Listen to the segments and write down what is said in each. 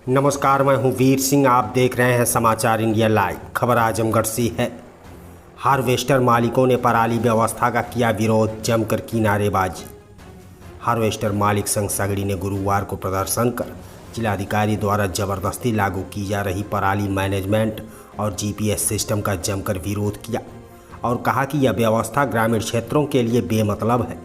नमस्कार, मैं हूं वीर सिंह। आप देख रहे हैं समाचार इंडिया लाइव। खबर आजमगढ़ से है। हार्वेस्टर मालिकों ने पराली व्यवस्था का किया विरोध, जमकर की नारेबाजी। हार्वेस्टर मालिक संघ सगड़ी ने गुरुवार को प्रदर्शन कर जिलाधिकारी द्वारा जबरदस्ती लागू की जा रही पराली मैनेजमेंट और जीपीएस सिस्टम का जमकर विरोध किया और कहा कि यह व्यवस्था ग्रामीण क्षेत्रों के लिए बेमतलब है।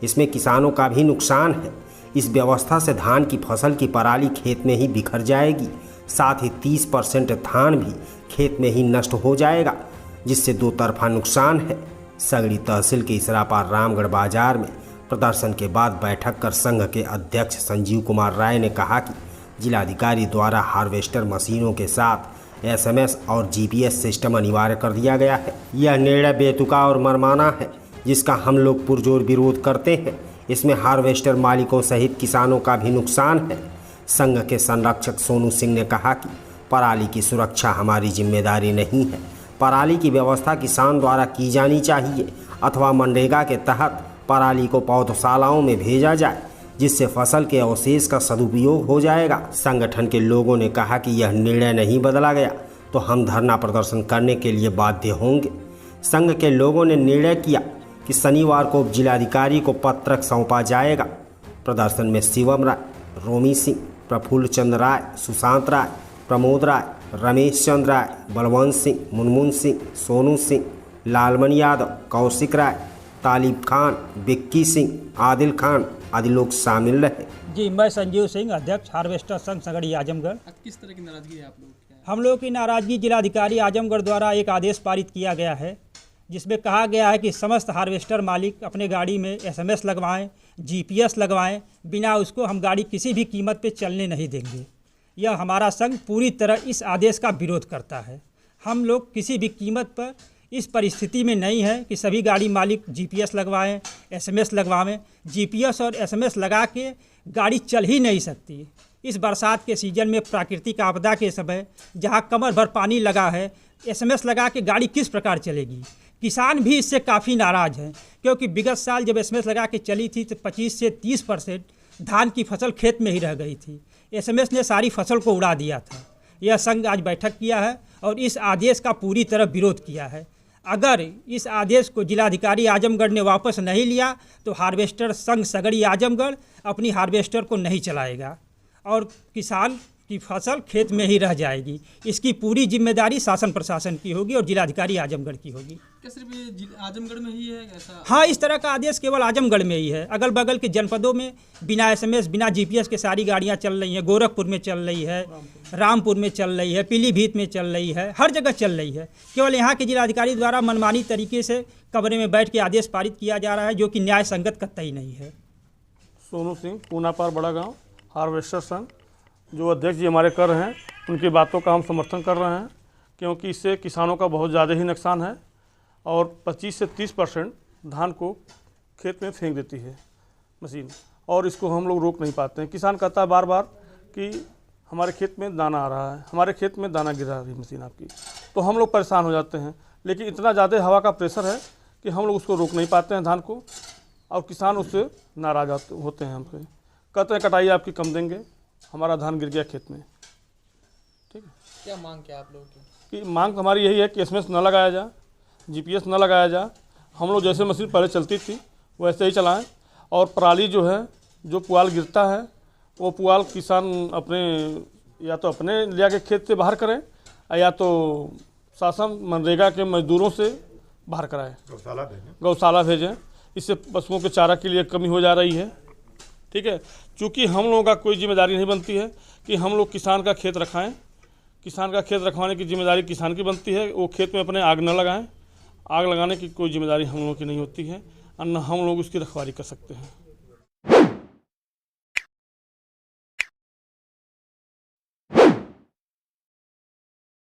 इसमें किसानों का भी नुकसान है। इस व्यवस्था से धान की फसल की पराली खेत में ही बिखर जाएगी, साथ ही 30% धान भी खेत में ही नष्ट हो जाएगा, जिससे दो तरफा नुकसान है। सगड़ी तहसील के इसरापार रामगढ़ बाजार में प्रदर्शन के बाद बैठक कर संघ के अध्यक्ष संजीव कुमार राय ने कहा कि जिलाधिकारी द्वारा हार्वेस्टर मशीनों के साथ एसएमएस और जीपीएस सिस्टम अनिवार्य कर दिया गया है। यह निर्णय बेतुका और मनमाना है, जिसका हम लोग पुरजोर विरोध करते हैं। इसमें हार्वेस्टर मालिकों सहित किसानों का भी नुकसान है। संघ के संरक्षक सोनू सिंह ने कहा कि पराली की सुरक्षा हमारी जिम्मेदारी नहीं है। पराली की व्यवस्था किसान द्वारा की जानी चाहिए अथवा मनरेगा के तहत पराली को पौधशालाओं में भेजा जाए, जिससे फसल के अवशेष का सदुपयोग हो जाएगा। संगठन के लोगों ने कहा कि यह निर्णय नहीं बदला गया तो हम धरना प्रदर्शन करने के लिए बाध्य होंगे। संघ के लोगों ने निर्णय किया कि शनिवार को जिलाधिकारी को पत्रक सौंपा जाएगा। प्रदर्शन में शिवम राय, रोमी सिंह, प्रफुल्ल चंद्र राय, सुशांत राय, प्रमोद राय, रमेश चंद्र राय, बलवंत सिंह, मुनमुन सिंह, सोनू सिंह, लालमणि यादव, कौशिक राय, तालिब खान, बिक्की सिंह, आदिल खान आदि लोग शामिल रहे। जी, मैं संजीव सिंह, अध्यक्ष हार्वेस्टर संघ सगड़ी आजमगढ़। किस तरह की नाराजगी है आप लोग? हम लोग की नाराजगी जिलाधिकारी आजमगढ़ द्वारा एक आदेश पारित किया गया है, जिसमें कहा गया है कि समस्त हार्वेस्टर मालिक अपने गाड़ी में एसएमएस लगवाएं, जीपीएस लगवाएं। बिना उसको हम गाड़ी किसी भी कीमत पे चलने नहीं देंगे। यह हमारा संघ पूरी तरह इस आदेश का विरोध करता है। हम लोग किसी भी कीमत पर इस परिस्थिति में नहीं है कि सभी गाड़ी मालिक जीपीएस लगवाएं, एसएमएस लगवाएं। जीपीएस और एसएमएस लगा के गाड़ी चल ही नहीं सकती। इस बरसात के सीज़न में प्राकृतिक आपदा के समय जहाँ कमर भर पानी लगा है, एसएमएस लगा के गाड़ी किस प्रकार चलेगी? किसान भी इससे काफ़ी नाराज़ हैं, क्योंकि विगत साल जब एसएमएस लगा के चली थी तो 25 से 30% धान की फसल खेत में ही रह गई थी। एसएमएस ने सारी फसल को उड़ा दिया था। यह संघ आज बैठक किया है और इस आदेश का पूरी तरह विरोध किया है। अगर इस आदेश को जिलाधिकारी आजमगढ़ ने वापस नहीं लिया तो हार्वेस्टर संघ सगड़ी आजमगढ़ अपनी हार्वेस्टर को नहीं चलाएगा और किसान की फसल खेत में ही रह जाएगी। इसकी पूरी जिम्मेदारी शासन प्रशासन की होगी और जिलाधिकारी आजमगढ़ की होगी। क्या सिर्फ आजमगढ़ में ही है ऐसा? हाँ, इस तरह का आदेश केवल आजमगढ़ में ही है। अगल बगल के जनपदों में बिना एसएमएस, बिना जीपीएस के सारी गाड़ियाँ चल रही हैं। गोरखपुर में चल रही है, रामपुर में चल रही है, पीलीभीत में चल रही है, हर जगह चल रही है। केवल यहाँ के जिलाधिकारी द्वारा मनमानी तरीके से कमरे में बैठ के आदेश पारित किया जा रहा है, जो कि न्याय संगत कतई नहीं है। सोनू सिंह, पूनापार बड़ा गाँव, हार्वेस्टर संघ। जो अध्यक्ष जी हमारे कर रहे हैं उनकी बातों का हम समर्थन कर रहे हैं, क्योंकि इससे किसानों का बहुत ज़्यादा ही नुकसान है और 25 से 30% धान को खेत में फेंक देती है मशीन, और इसको हम लोग रोक नहीं पाते हैं। किसान कहता है बार बार कि हमारे खेत में दाना आ रहा है, हमारे खेत में दाना गिरा रही है मशीन आपकी, तो हम लोग परेशान हो जाते हैं। लेकिन इतना ज़्यादा हवा का प्रेशर है कि हम लोग उसको रोक नहीं पाते हैं धान को, और किसान उससे नाराज़ होते हैं। हमसे कहते हैं कटाई आपकी कम देंगे, हमारा धान गिर गया खेत में। ठीक है, क्या मांग क्या आप लोगों की? कि मांग हमारी यही है कि एसएमएस न लगाया जाए, जीपीएस न लगाया जाए। हम लोग जैसे मशीन पहले चलती थी वैसे ही चलाएं, और पराली जो है, जो पुआल गिरता है वो पुआल किसान अपने या तो अपने ले जाके खेत से बाहर करें, या तो शासन मनरेगा के मजदूरों से बाहर कराएं, गौशाला भेजें। इससे पशुओं के चारा के लिए कमी हो जा रही है। ठीक है, चूँकि हम लोगों का कोई जिम्मेदारी नहीं बनती है कि हम लोग किसान का खेत रखाएं। किसान का खेत रखवाने की जिम्मेदारी किसान की बनती है। वो खेत में अपने आग न लगाएं। आग लगाने की कोई जिम्मेदारी हम लोगों की नहीं होती है, और न हम लोग उसकी रखवाली कर सकते हैं।